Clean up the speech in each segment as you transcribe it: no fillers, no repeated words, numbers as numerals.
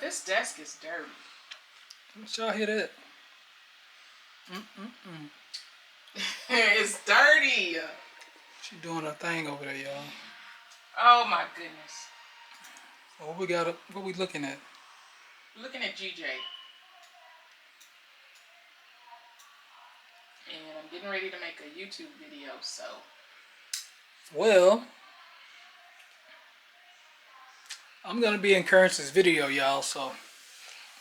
This desk is dirty. Let y'all hear that? It's dirty. She doing her thing over there, y'all. Oh my goodness. What we got? What we looking at? Looking at GJ. And I'm getting ready to make a YouTube video, so. Well, I'm gonna be encouraging this video, y'all. So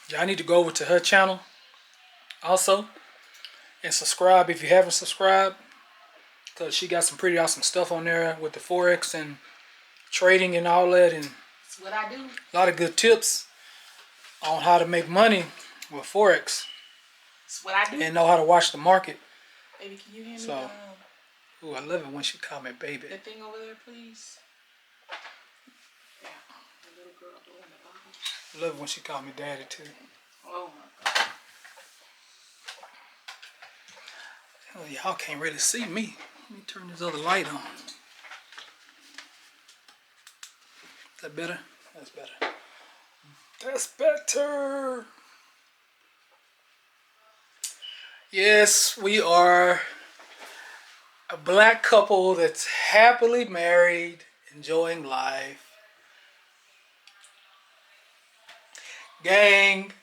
y'all need to go over to her channel also and subscribe if you haven't subscribed, because she got some pretty awesome stuff on there with the Forex and trading and all that, and that's what I do. A lot of good tips on how to make money with Forex. That's what I do. And know how to watch the market. Baby, can you hand me So, ooh, I love it when she call me baby. the thing over there, please? Yeah, the little girl doing the bottom. I love it when she call me daddy too. Oh my God. Oh, y'all can't really see me. Let me turn this other light on. Is that better? That's better. That's better. Yes, we are a black couple that's happily married, enjoying life. Gang.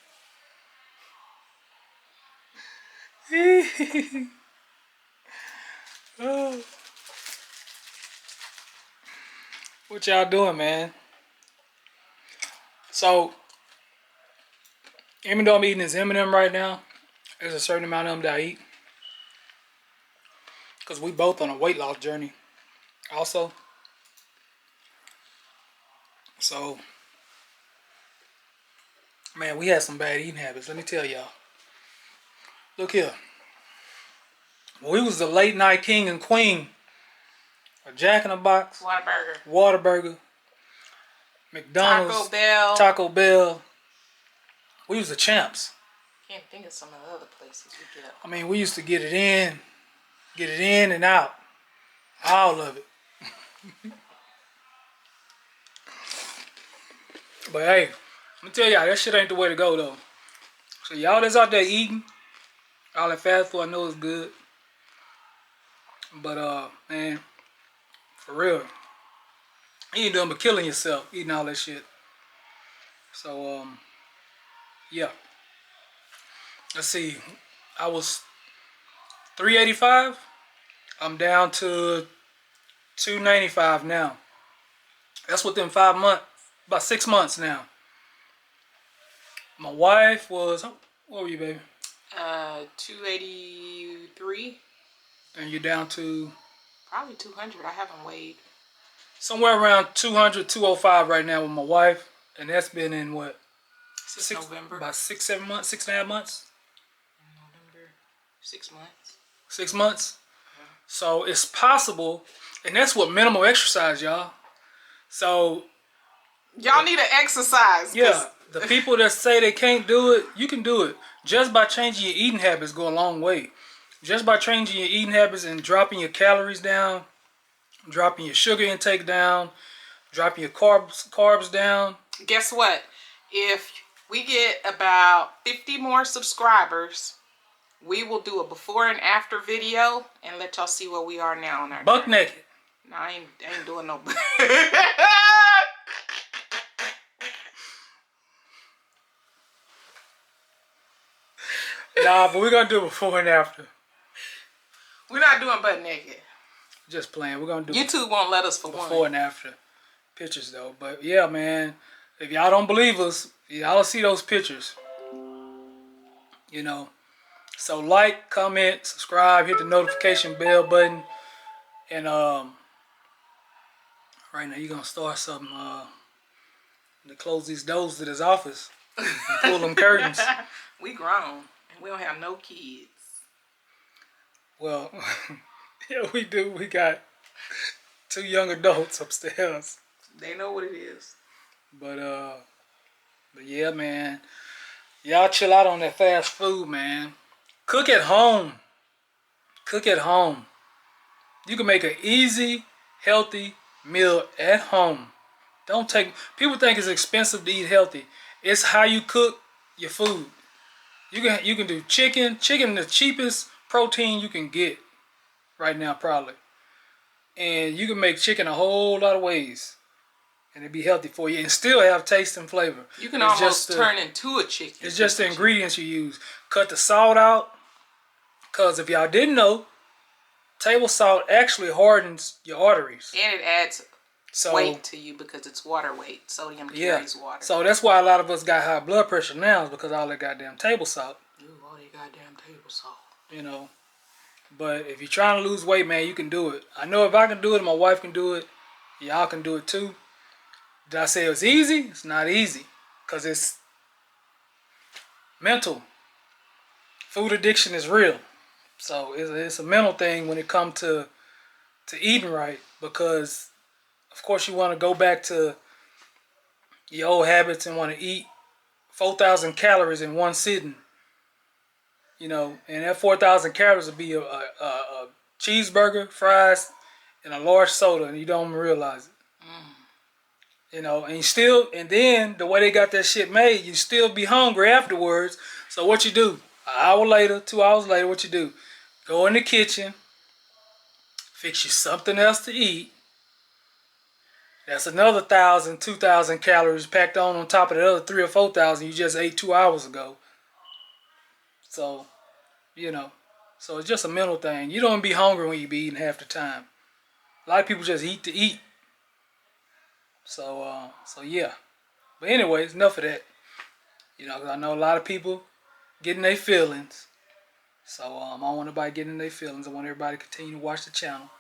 Oh. What y'all doing, man? So, even though I'm eating this M&M right now, there's a certain amount of them that I eat. Because we both on a weight loss journey also. So, man, we had some bad eating habits. Let me tell y'all. Look here. When we was the late night king and queen of Jack in the Box, Whataburger, McDonald's, Taco Bell. We was the champs. Can't think of some of the other places we get up. I mean, we used to get it in and out. All of it. But hey, let me tell y'all, that shit ain't the way to go though. So y'all that's out there eating, all that fast food, I know it's good. But man, for real, you ain't doing but killing yourself eating all that shit. So yeah. Let's see. I was 385. I'm down to 295 now. That's within 5 months, about 6 months now. My wife was, what were you, baby? 283. And you're down to? Probably 200. I haven't weighed. Somewhere around 200, 205 right now with my wife. And that's been in what? November. About 6, 7 months, 6.5 months? November, 6 months. 6 months? Yeah. So it's possible, and that's what minimal exercise, y'all. So y'all need to exercise. Yeah, the people that say they can't do it, you can do it. Just by changing your eating habits go a long way. Just by changing your eating habits and dropping your calories down, dropping your sugar intake down, dropping your carbs down. Guess what? If we get about 50 more subscribers, we will do a before and after video and let y'all see where we are now on our buck journey. Naked. No, I ain't doing no Nah, but we're gonna do before and after. We're not doing butt naked. Just playing. We're gonna do YouTube won't let us for before and after pictures though. But yeah, man, if y'all don't believe us, y'all see those pictures. You know. So like, comment, subscribe, hit the notification bell button, and right now you're gonna start something to close these doors to this office and pull them curtains. We grown and we don't have no kids. Well, yeah, we do. We got 2 young adults upstairs. They know what it is. But yeah, man, y'all chill out on that fast food, man. Cook at home. Cook at home. You can make an easy, healthy meal at home. Don't take. People think it's expensive to eat healthy. It's how you cook your food. You can do chicken. Chicken, the cheapest protein you can get right now, probably. And you can make chicken a whole lot of ways, and it'd be healthy for you, and still have taste and flavor. You can almost turn into a chicken. It's just the ingredients you use. Cut the salt out, cause if y'all didn't know, table salt actually hardens your arteries. And it adds weight to you because it's water weight. Sodium carries water. So that's why a lot of us got high blood pressure now, is because all that goddamn table salt. Ooh, all that goddamn table salt. You know. But if you're trying to lose weight, man, you can do it. I know if I can do it, my wife can do it. Y'all can do it too. Did I say it was easy? It's not easy. Because it's mental. Food addiction is real. So it's a mental thing when it comes to eating right. Because of course you want to go back to your old habits and want to eat 4,000 calories in one sitting. You know, and that 4,000 calories would be a cheeseburger, fries, and a large soda, and you don't even realize it. You know, and then the way they got that shit made, you still be hungry afterwards. So what you do? An hour later, 2 hours later, what you do? Go in the kitchen, fix you something else to eat. That's another 1,000, 2,000 calories packed on top of the other 3,000 or 4,000 you just ate 2 hours ago. So, you know, so it's just a mental thing. You don't be hungry when you be eating half the time. A lot of people just eat to eat. So yeah. But anyways, enough of that. You know, 'cause I know a lot of people getting their feelings. So I don't want nobody getting their feelings. I want everybody to continue to watch the channel.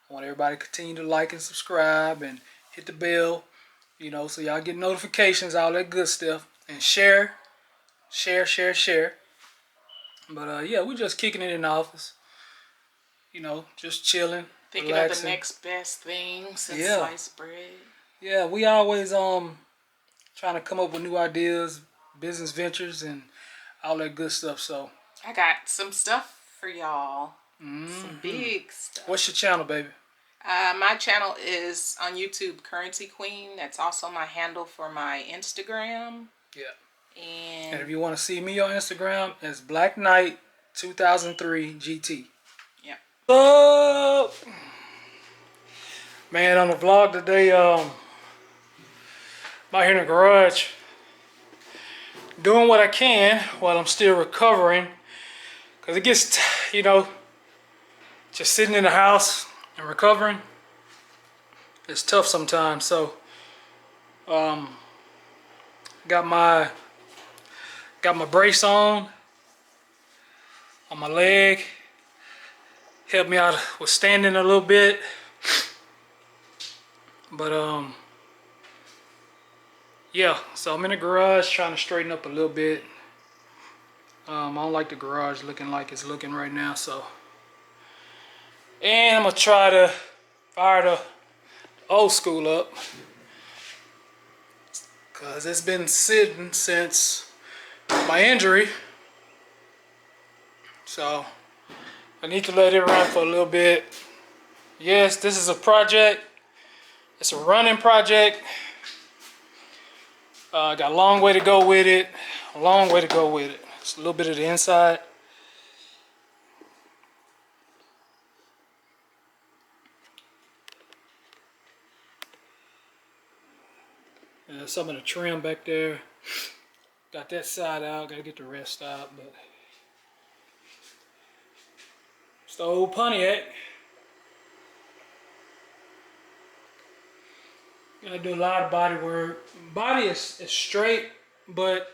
I want everybody to continue to like and subscribe and hit the bell. You know, so y'all get notifications, all that good stuff. And share. But yeah, we're just kicking it in the office. You know, just chilling, thinking relaxing. of the next best thing since sliced bread. Yeah, we always trying to come up with new ideas, business ventures, and all that good stuff. So I got some stuff for y'all. Some big stuff. What's your channel, baby? My channel is on YouTube, Currency Queen. That's also my handle for my Instagram. Yeah. And if you want to see me on Instagram, it's Black Knight 2003 GT. Yeah. So, man, on the vlog today, I'm out here in the garage doing what I can while I'm still recovering. Because it gets, you know, just sitting in the house and recovering, it's tough sometimes. So, got my brace on my leg. Helped me out with standing a little bit. But yeah, so I'm in the garage trying to straighten up a little bit. I don't like the garage looking like it's looking right now, so. And I'm gonna try to fire the old school up, cause it's been sitting since my injury. So I need to let it run for a little bit. Yes, this is a project. It's a running project. Got a long way to go with it. A long way to go with it. It's a little bit of the inside. Some of the trim back there. Got that side out. Got to get the rest out, but it's the old Pontiac. Gotta do a lot of body work. Body is straight, but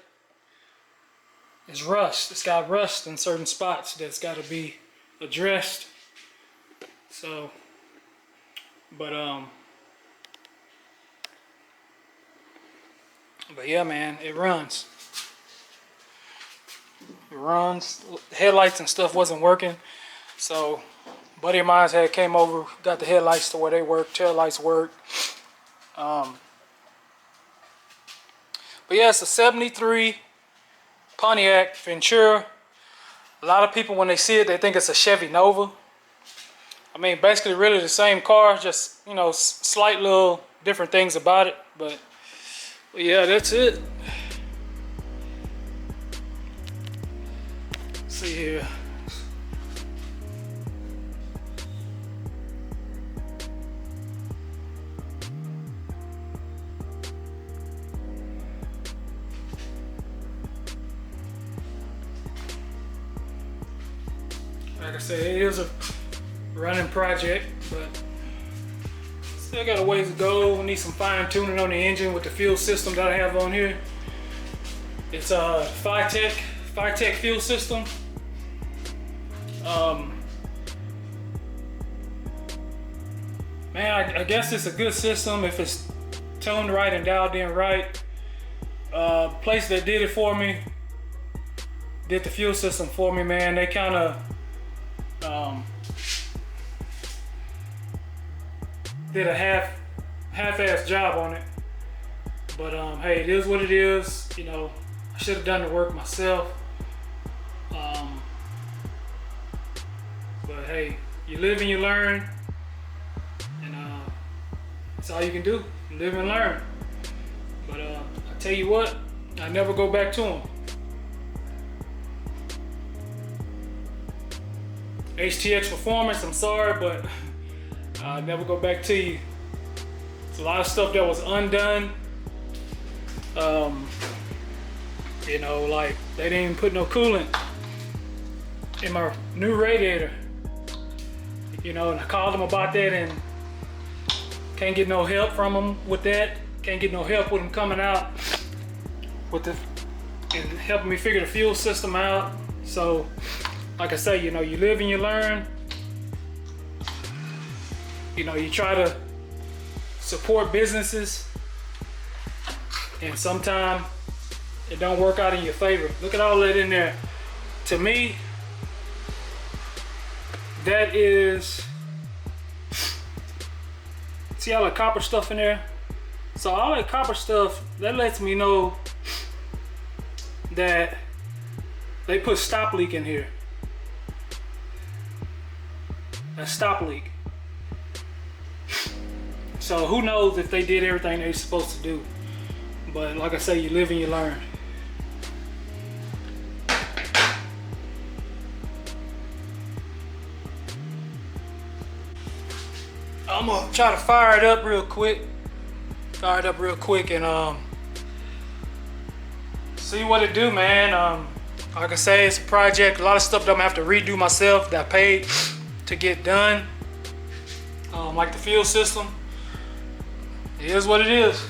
it's rust. It's got rust in certain spots that's got to be addressed. So, but yeah, man, it runs. It runs. Headlights and stuff wasn't working, so buddy of mine had came over, got the headlights to where they work. Tail lights work. But yeah, it's a 73 Pontiac Ventura. A lot of people, when they see it, they think it's a Chevy Nova. I mean, basically really the same car, just, you know, slight little different things about it. But yeah, that's it. see here. Like I said, it is a running project, but still got a ways to go. We need some fine tuning on the engine with the fuel system that I have on here. It's a FOREX fuel system. Man, I guess it's a good system if it's tuned right and dialed in right. Place that did it for me, did the fuel system for me, man. They kind of did a half-ass job on it. But hey, it is what it is. You know, I should have done the work myself. But hey, you live and you learn, and that's all you can do. Live and learn. But I tell you what, I never go back to them. HTX Performance, I'm sorry, but I'll never go back to you. It's a lot of stuff that was undone. You know, like they didn't even put no coolant in my new radiator. You know, and I called them about that and can't get no help from them with that. Can't get no help with them coming out with the and helping me figure the fuel system out. So, like I say, you know, you live and you learn. You know, you try to support businesses, and sometimes it don't work out in your favor. Look at all that in there. To me, that is, see all the copper stuff in there? So all that copper stuff, that lets me know that they put stop leak in here. A stop leak. So who knows if they did everything they're supposed to do. But like I say, you live and you learn. I'm gonna try to fire it up real quick. And see what it do, man. Like I say, it's a project. A lot of stuff that I'm gonna have to redo myself that I paid to get done. Like the fuel system. It is what it is.